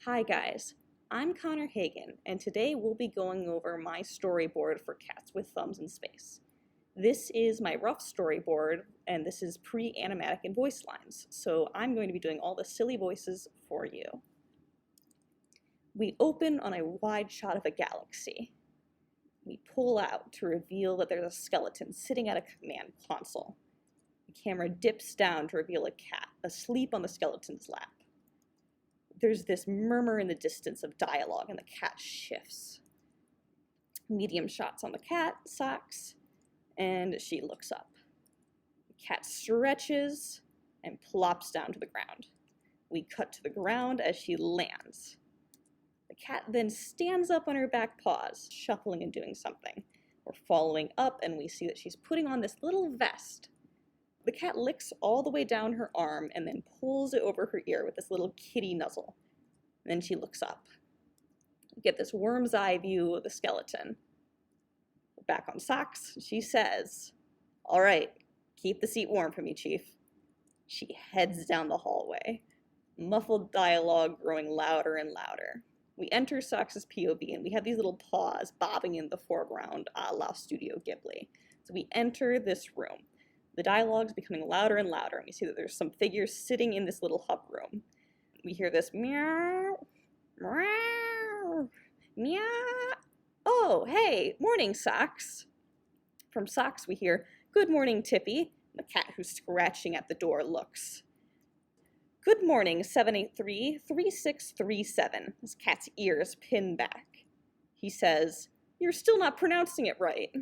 Hi guys, I'm Connor Hagen, and today we'll be going over my storyboard for Cats with Thumbs in Space. This is my rough storyboard, and this is pre-animatic and voice lines, so I'm going to be doing all the silly voices for you. We open on a wide shot of a galaxy. We pull out to reveal that there's a skeleton sitting at a command console. The camera dips down to reveal a cat asleep on the skeleton's lap. There's this murmur in the distance of dialogue, and the cat shifts. Medium shots on the cat, Socks, and she looks up. The cat stretches and plops down to the ground. We cut to the ground as she lands. The cat then stands up on her back paws, shuffling and doing something. We're following up, and we see that she's putting on this little vest. The cat licks all the way down her arm and then pulls it over her ear with this little kitty nuzzle. And then she looks up. We get this worm's eye view of the skeleton. We're back on Socks. She says, "All right, keep the seat warm for me, Chief." She heads down the hallway. Muffled dialogue growing louder and louder. We enter Socks' POV, and we have these little paws bobbing in the foreground, a la Studio Ghibli. So we enter this room. The dialogue's becoming louder and louder, and we see that there's some figures sitting in this little hub room. We hear this meow, meow, meow. "Oh, hey, morning, Socks." From Socks, we hear, "Good morning, Tippy." The cat who's scratching at the door looks. "Good morning, 783-3637. This cat's ears pin back. He says, "You're still not pronouncing it right."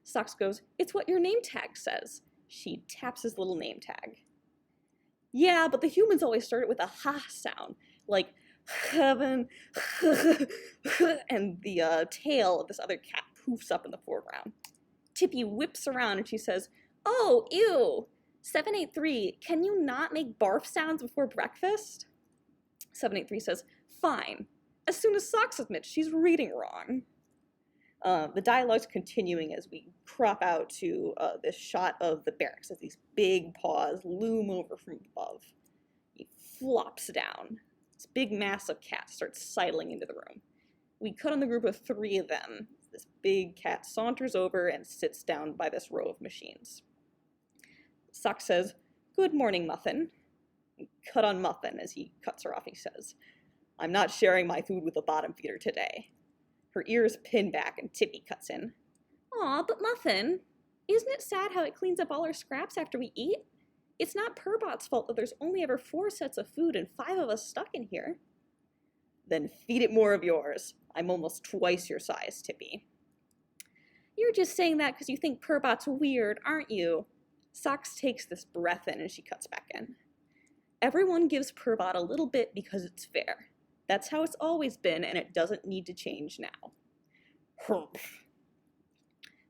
Socks goes, "It's what your name tag says." She taps his little name tag. "Yeah, but the humans always start it with a ha sound, like heaven, and the tail of this other cat poofs up in the foreground. Tippy whips around and she says, "Oh, ew. 783, can you not make barf sounds before breakfast?" 783 says, "Fine," as soon as Socks admits she's reading wrong. The dialogue's continuing as we crop out to this shot of the barracks as these big paws loom over from above. He flops down. This big mass of cats starts sidling into the room. We cut on the group of 3 of them. This big cat saunters over and sits down by this row of machines. Sock says, "Good morning, Muffin." We cut on Muffin as he cuts her off. He says, "I'm not sharing my food with the bottom feeder today." Her ears pin back and Tippy cuts in. "Aw, but Muffin, isn't it sad how it cleans up all our scraps after we eat? It's not Purbot's fault that there's only ever 4 sets of food and 5 of us stuck in here." "Then feed it more of yours. I'm almost twice your size, Tippy." "You're just saying that because you think Purbot's weird, aren't you?" Socks takes this breath in and she cuts back in. "Everyone gives Purbot a little bit because it's fair. That's how it's always been, and it doesn't need to change now." Humph.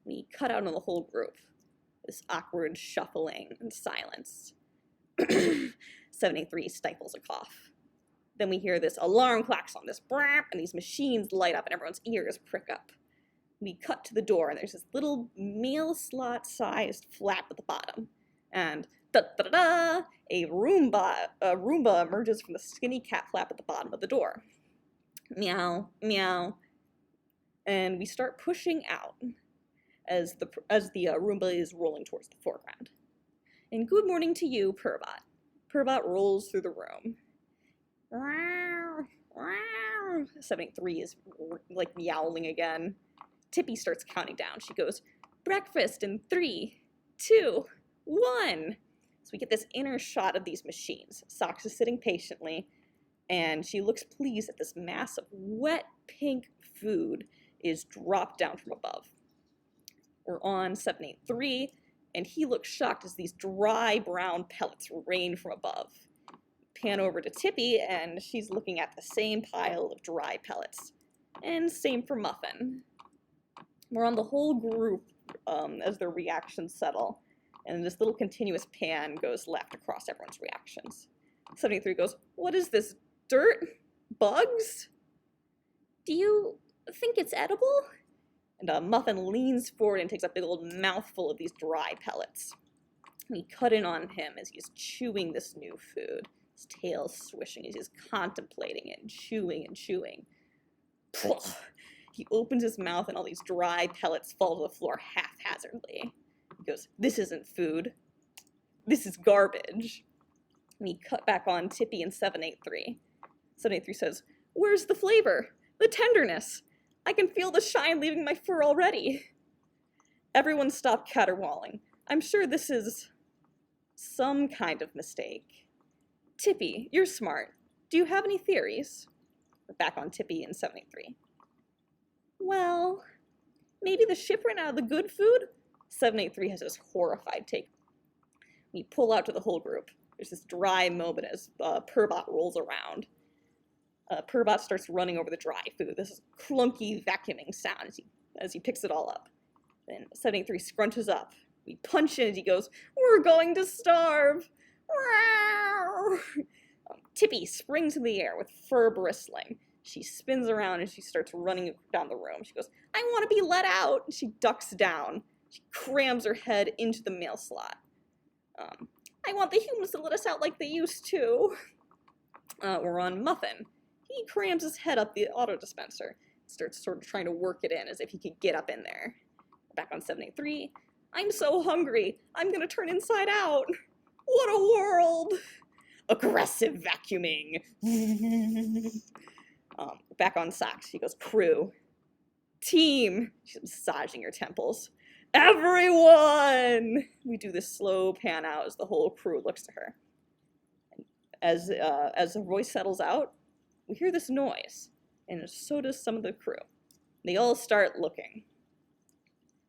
We cut out on the whole group. This awkward shuffling and silence. 783 stifles a cough. Then we hear this alarm klaxon, this brap, and these machines light up and everyone's ears prick up. We cut to the door, and there's this little mail slot-sized flap at the bottom. And da-da-da-da, a Roomba emerges from the skinny cat flap at the bottom of the door. Meow, meow. And we start pushing out as the Roomba is rolling towards the foreground. "And good morning to you, Purbot." Purbot rolls through the room. 783 is like meowling again. Tippy starts counting down. She goes, "Breakfast in 3, 2, 1. So we get this inner shot of these machines. Socks is sitting patiently, and she looks pleased that this mass of wet pink food is dropped down from above. We're on 783, and he looks shocked as these dry brown pellets rain from above. Pan over to Tippy, and she's looking at the same pile of dry pellets. And same for Muffin. We're on the whole group as their reactions settle. And this little continuous pan goes left across everyone's reactions. 73 goes, "What is this, dirt? Bugs? Do you think it's edible?" And Muffin leans forward and takes a big old mouthful of these dry pellets. We cut in on him as he's chewing this new food. his tail swishing as he's contemplating it and chewing and chewing. He opens his mouth and all these dry pellets fall to the floor haphazardly. He goes, "This isn't food. This is garbage." And he cut back on Tippy and 783. 783 says, "Where's the flavor? The tenderness? I can feel the shine leaving my fur already." Everyone stopped caterwauling. I'm sure this is some kind of mistake. Tippy, you're smart. Do you have any theories? We're back on Tippy and 783. Well, maybe the ship ran out of the good food? 783 has this horrified take. We pull out to the whole group. There's this dry moment as Purbot rolls around. Purbot starts running over the dry food. This is clunky vacuuming sound as he picks it all up. Then 783 scrunches up. We punch in as he goes, "We're going to starve!" Tippy springs in the air with fur bristling. She spins around and she starts running down the room. She goes, "I want to be let out!" And she ducks down. She crams her head into the mail slot. "I want the humans to let us out like they used to." We're on Muffin. He crams his head up the auto dispenser. Starts sort of trying to work it in as if he could get up in there. Back on 783. "I'm so hungry. I'm gonna turn inside out. What a world!" Aggressive vacuuming. Back on Socks. He goes, "Crew. Team." She's massaging her temples. "Everyone!" We do this slow pan out as the whole crew looks to her. As the voice settles out, we hear this noise, and so does some of the crew. They all start looking.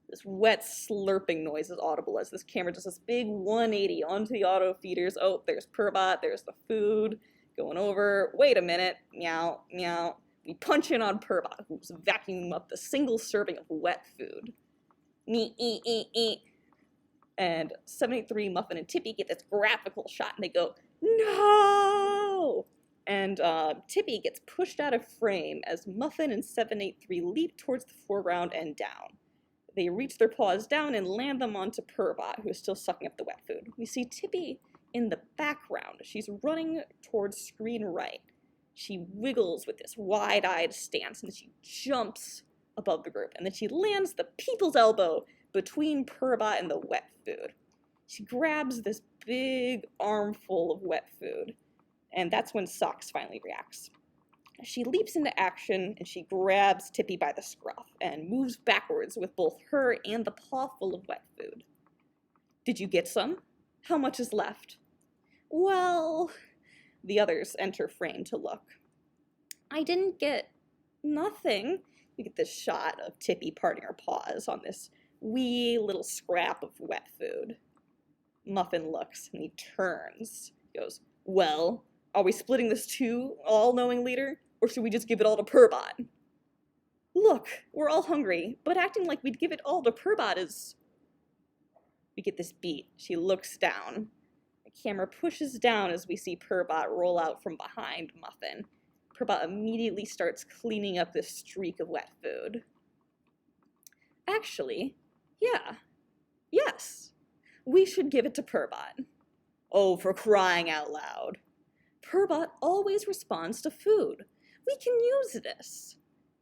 This wet slurping noise is audible as this camera does this big 180 onto the auto feeders. Oh, there's Purbot, there's the food, going over. Wait a minute, meow, meow. We punch in on Purbot, who's vacuuming up the single serving of wet food. And 783, Muffin, and Tippy get this graphical shot, and they go, "No!" And Tippy gets pushed out of frame as Muffin and 783 leap towards the foreground and down. They reach their paws down and land them onto Purbot, who is still sucking up the wet food. We see Tippy in the background. She's running towards screen right. She wiggles with this wide-eyed stance, and then she jumps above the group, and then she lands the people's elbow between Purbot and the wet food. She grabs this big armful of wet food, and that's when Socks finally reacts. She leaps into action, and she grabs Tippy by the scruff and moves backwards with both her and the paw full of wet food. "Did you get some? How much is left?" "Well..." The others enter frame to look. "I didn't get nothing." You get this shot of Tippy parting her paws on this wee little scrap of wet food. Muffin looks, and he turns. He goes, "Well, are we splitting this too, all-knowing leader? Or should we just give it all to Purbot?" "Look, we're all hungry, but acting like we'd give it all to Purbot is..." We get this beat. She looks down. The camera pushes down as we see Purbot roll out from behind Muffin. Purbot immediately starts cleaning up this streak of wet food. "Actually, yeah. Yes. We should give it to Purbot." "Oh, for crying out loud." "Purbot always responds to food. We can use this."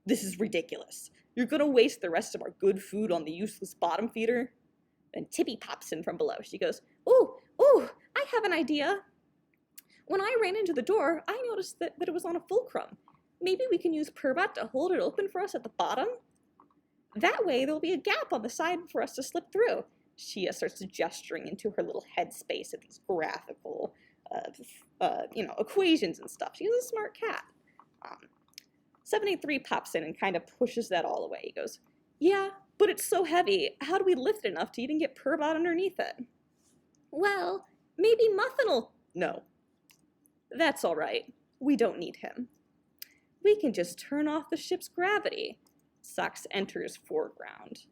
"This is ridiculous. You're gonna waste the rest of our good food on the useless bottom feeder?" Then Tippy pops in from below. She goes, Ooh, I have an idea. When I ran into the door, I noticed that it was on a fulcrum. Maybe we can use Purbot to hold it open for us at the bottom? That way there'll be a gap on the side for us to slip through." She starts gesturing into her little headspace at these graphical equations and stuff. She's a smart cat. 783 pops in and kind of pushes that all away. He goes, "Yeah, but it's so heavy. How do we lift it enough to even get Purbot underneath it?" "Well, maybe Muffin'll..." "No. That's all right. We don't need him. We can just turn off the ship's gravity." Socks enters foreground.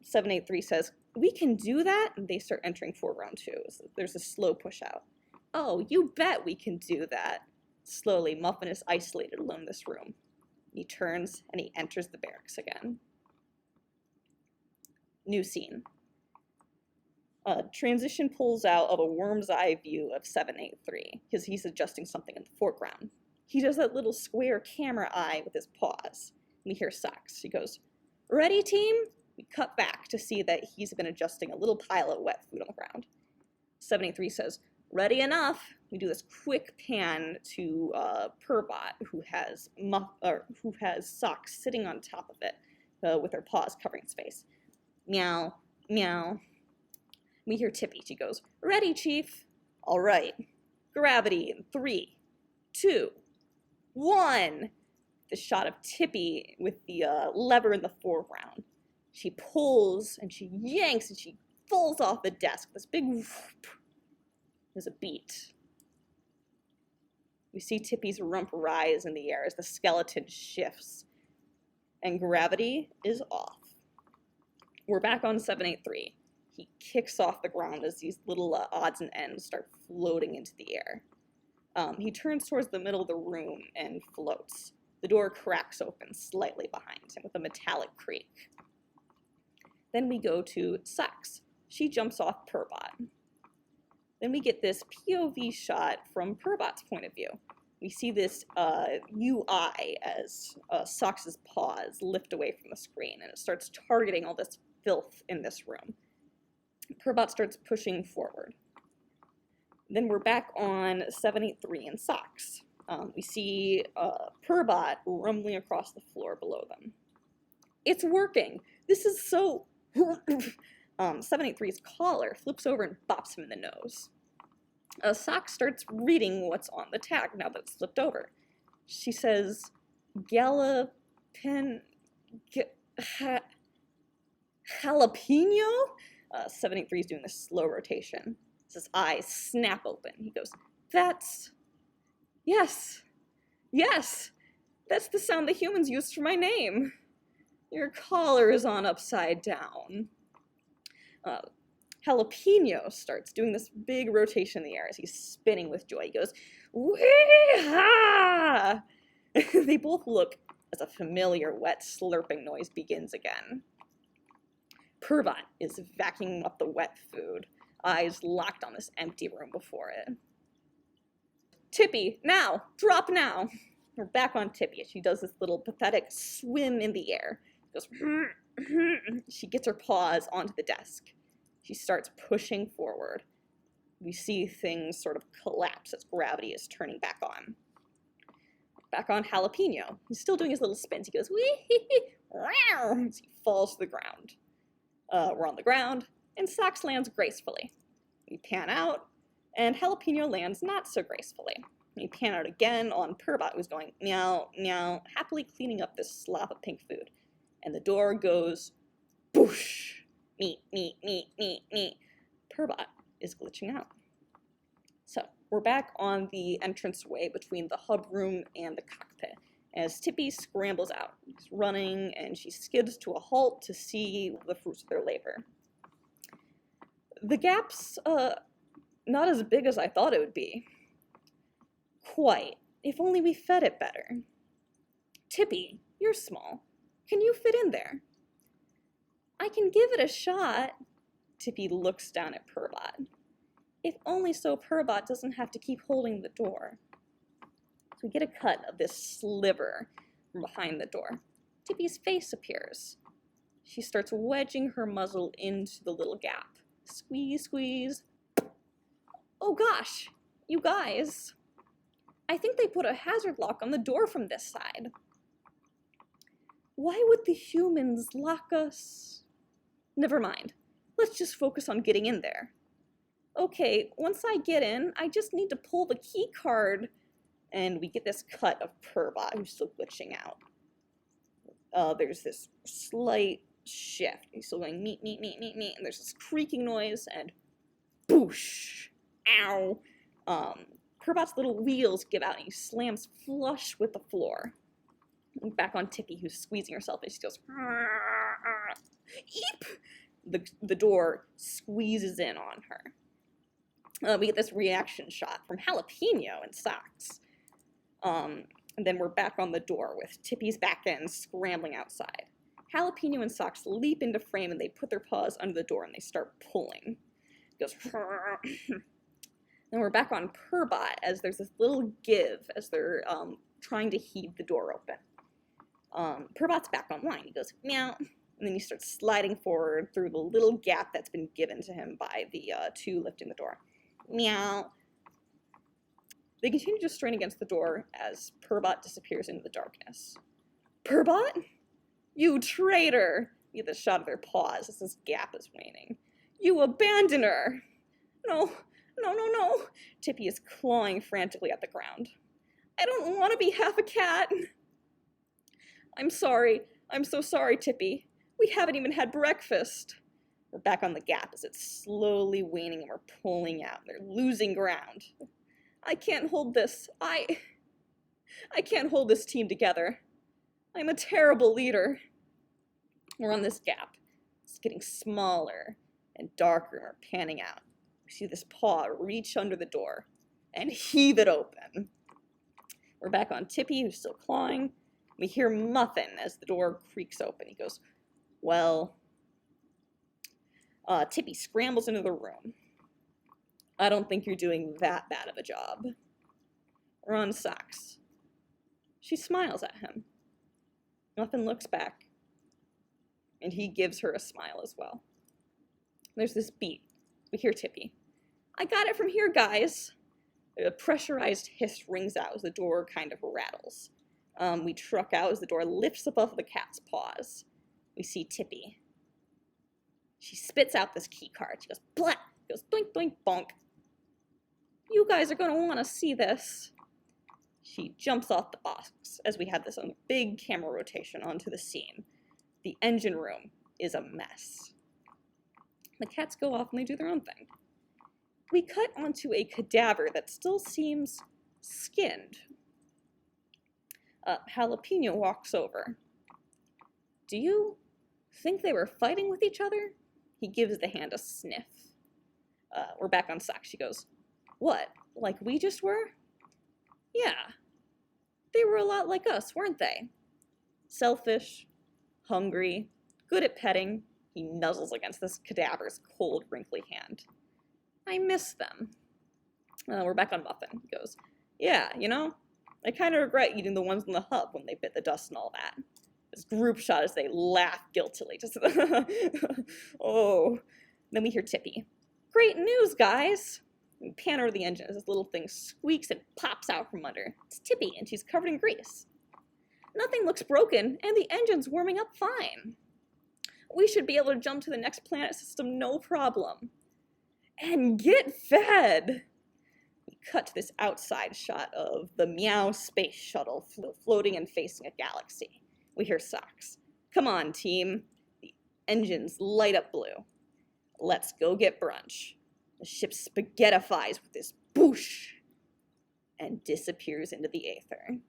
783 says, "We can do that?" And they start entering foreground too. So there's a slow push out. "Oh, you bet we can do that." Slowly, Muffin is isolated alone in this room. He turns and he enters the barracks again. New scene. Transition pulls out of a worm's eye view of 783 because he's adjusting something in the foreground. He does that little square camera eye with his paws. We hear Socks. She goes, "Ready, team?" We cut back to see that he's been adjusting a little pile of wet food on the ground. 783 says, "Ready enough." We do this quick pan to Purbot, who has Socks sitting on top of it with her paws covering its face. Meow, meow. We hear Tippy. She goes, "Ready, Chief." "All right. Gravity in 3, 2, 1. The shot of Tippy with the lever in the foreground. She pulls and she yanks and she falls off the desk. This big whoop. There's a beat. We see Tippy's rump rise in the air as the skeleton shifts. And gravity is off. We're back on 783. He kicks off the ground as these little odds and ends start floating into the air. He turns towards the middle of the room and floats. The door cracks open slightly behind him with a metallic creak. Then we go to Socks. She jumps off Purbot. Then we get this POV shot from Purbot's point of view. We see this UI as Socks' paws lift away from the screen, and it starts targeting all this filth in this room. Purbot starts pushing forward. Then we're back on 783 and Socks. We see Purbot rumbling across the floor below them. It's working! This is so... 783's collar flips over and bops him in the nose. Socks starts reading what's on the tag now that it's flipped over. She says, jalapeno? 783's doing this slow rotation. His eyes snap open. He goes, "That's... Yes! Yes! That's the sound the humans used for my name. Your collar is on upside down." Jalapeno starts doing this big rotation in the air as he's spinning with joy. He goes, "Wee-ha!" They both look as a familiar wet slurping noise begins again. Purbot is vacuuming up the wet food, eyes locked on this empty room before it. "Tippy, now! Drop now!" We're back on Tippy as she does this little pathetic swim in the air. She goes, she gets her paws onto the desk. She starts pushing forward. We see things sort of collapse as gravity is turning back on. Back on Jalapeno. He's still doing his little spins. He goes, "Wee-hee-hee-wow!" as he falls to the ground. We're on the ground, and Socks lands gracefully. We pan out, and Jalapeno lands not so gracefully. We pan out again on Purbot, who's going meow, meow, happily cleaning up this slop of pink food. And the door goes boosh. Meet, meet, meet, meet, meet. Purbot is glitching out. So we're back on the entranceway between the hub room and the cockpit as Tippy scrambles out. She's running and she skids to a halt to see the fruits of their labor. The gap's not as big as I thought it would be. Quite. If only we fed it better. "Tippy, you're small. Can you fit in there?" "I can give it a shot." Tippy looks down at Purbot. If only so Purbot doesn't have to keep holding the door. So we get a cut of this sliver from behind the door. Tippy's face appears. She starts wedging her muzzle into the little gap. Squeeze, squeeze. Oh gosh, you guys. I think they put a hazard lock on the door from this side. Why would the humans lock us? Never mind. Let's just focus on getting in there. Okay, once I get in, I just need to pull the key card. And we get this cut of Purbot, who's still glitching out. There's this slight shift. He's still going meet, meet, meet, meet, meet. And there's this creaking noise and boosh, ow. Purbot's little wheels give out and he slams flush with the floor. And back on Tippy, who's squeezing herself, and she goes, eep! The door squeezes in on her. We get this reaction shot from Jalapeno and Socks. And then we're back on the door with Tippy's back end scrambling outside. Jalapeno and Socks leap into frame and they put their paws under the door and they start pulling. He goes, then we're back on Purbot as there's this little give as they're trying to heave the door open. Purbot's back online. He goes, meow. And then he starts sliding forward through the little gap that's been given to him by the two lifting the door. Meow. They continue to strain against the door as Purbot disappears into the darkness. Purbot? You traitor! You get the shot of their paws as this gap is waning. You abandoner! No, no, no, no! Tippy is clawing frantically at the ground. I don't want to be half a cat! I'm sorry. I'm so sorry, Tippy. We haven't even had breakfast. We're back on the gap as it's slowly waning and we're pulling out. They're losing ground. I can't hold this. I can't hold this team together. I'm a terrible leader. We're on this gap. It's getting smaller and darker and we're panning out. We see this paw reach under the door and heave it open. We're back on Tippy, who's still clawing. We hear Muffin as the door creaks open. He goes, well, Tippy scrambles into the room. I don't think you're doing that bad of a job. We're on Socks. She smiles at him. Muffin looks back, and he gives her a smile as well. There's this beat. We hear Tippy. I got it from here, guys. A pressurized hiss rings out as the door kind of rattles. We truck out as the door lifts above the cat's paws. We see Tippy. She spits out this key card. She goes, blat! Goes, doink, doink, bonk. You guys are going to want to see this. She jumps off the box as we have this big camera rotation onto the scene. The engine room is a mess. The cats go off and they do their own thing. We cut onto a cadaver that still seems skinned. Jalapeno walks over. Do you think they were fighting with each other? He gives the hand a sniff. We're back on Socks. She goes, what, like we just were? Yeah. They were a lot like us, weren't they? Selfish, hungry, good at petting. He nuzzles against this cadaver's cold, wrinkly hand. I miss them. We're back on Muffin. He goes, yeah, you know, I kind of regret eating the ones in the hub when they bit the dust and all that. This group shot as they laugh guiltily. Just, oh. Then we hear Tippy. Great news, guys. We pan over the engine as this little thing squeaks and pops out from under. It's Tippy, and she's covered in grease. Nothing looks broken, and the engine's warming up fine. We should be able to jump to the next planet system no problem. And get fed! We cut to this outside shot of the Meow space shuttle floating and facing a galaxy. We hear Socks. Come on, team. The engines light up blue. Let's go get brunch. The ship spaghettifies with this boosh and disappears into the aether.